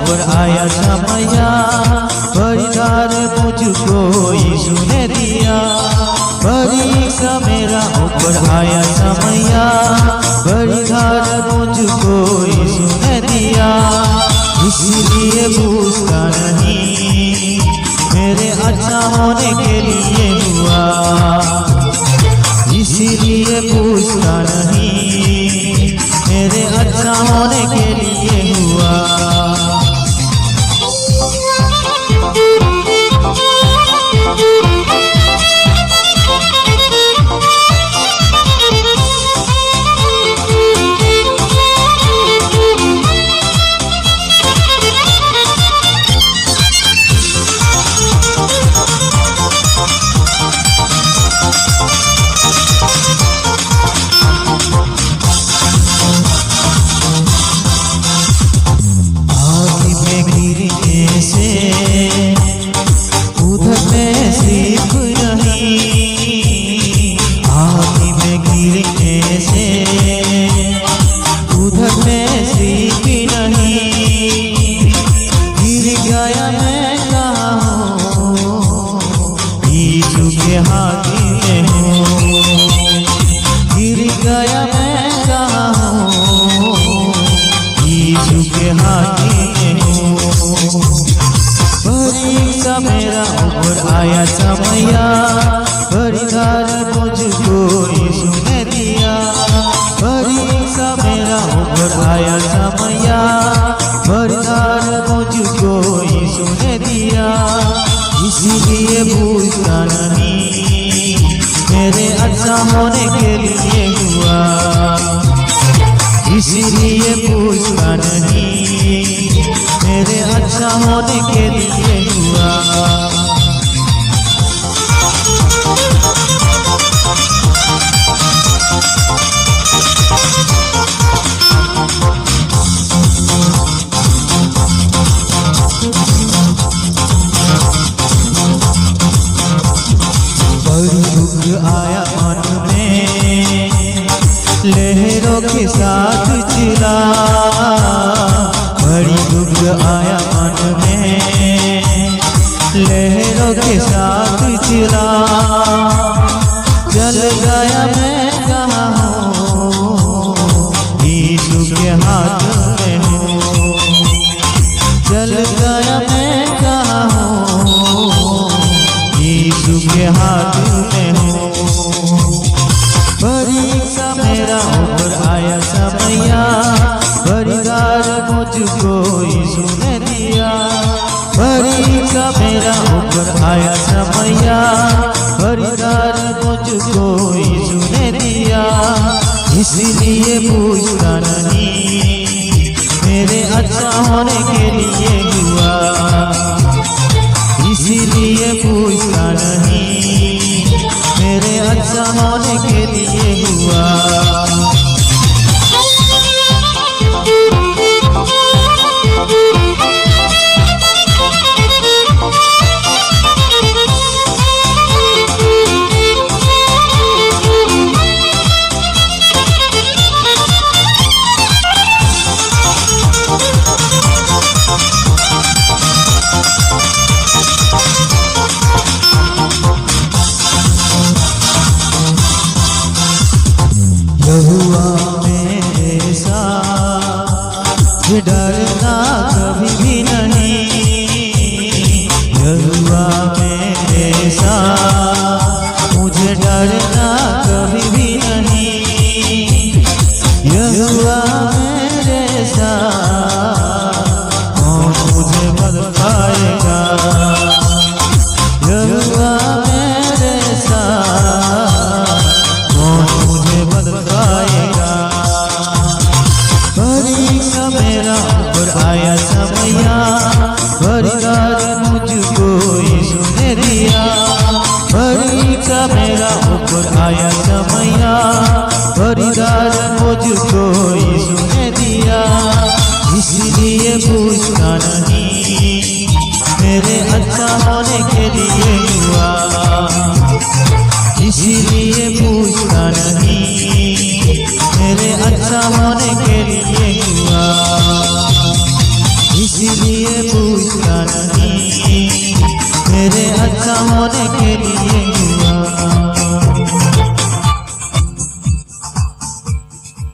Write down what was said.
ऊपर आया समया, परिदार मुझको यीशु ने दिया। परीक्षा मेरा ऊपर आया समया, परिदार मुझको यीशु ने दिया। इसलिए पूछता नहीं मेरे अच्छा होने के लिए हुआ, इसीलिए पूछता नहीं मेरे अच्छा होने के लिए हुआ। उधर में सीख नहीं, आँखी में गिरने से उधर में सीख नहीं। गिर गया मैं कहाँ हूँ, यीशु के हाथ में हूँ। गिर गया मैं कहाँ हूँ, यीशु के हाथ में हूँ। परीक्षा मेरा ऊपर आया समया, परिदार मुझको यीशु ने दिया। परीक्षा मेरा ऊपर आया समया, परिदार मुझको यीशु ने दिया। इसीलिए पूछता नहीं मेरे अच्छा होने के लिए हुआ, इसीलिए पूछता नहीं मेरे अच्छा होने के लिए हुआ। बड़ी दुख आया मन में, लहरों के साथ चला। बड़ी दुख आया मन में, लहरों के साथ चला। चल गया मैं कहाँ हूँ, यीशु के हाथ में हूँ। चल गया मैं कहाँ हूँ, यीशु के हाथ में हूँ। परीक्षा मेरा ऊपर आया समया, परिदार मुझको यीशु ने दिया। परीक्षा मेरा ऊपर आया समया, परिदार मुझको यीशु ने दिया। इसलिए पूछता नहीं मेरे अच्छा होने के लिए हुआ, इसीलिए पूछता नहीं मेरे अच्छा होने के लिए हुआ। यहोवा मेरे साथ, डरना कभी भी नहीं। यहोवा मेरे साथ, मुझे डरना कभी भी नहीं। यहोवा मेरे साथ, कौन मुझे बदलाएगा। यहोवा मेरे साथ, कौन मुझे बदलाएगा। परीक्षा मेरा ऊपर आया समया, परिदार मुझको यीशु ने दिया। परीक्षा मेरा ऊपर आया समया, परिदार मुझको यीशु ने दिया। इसलिए पूछता नहीं मेरे अच्छा होने के लिए हुआ, इसीलिए पूछता नहीं मेरे अच्छा होने के लिए हुआ। इसीलिए पूछता नहीं।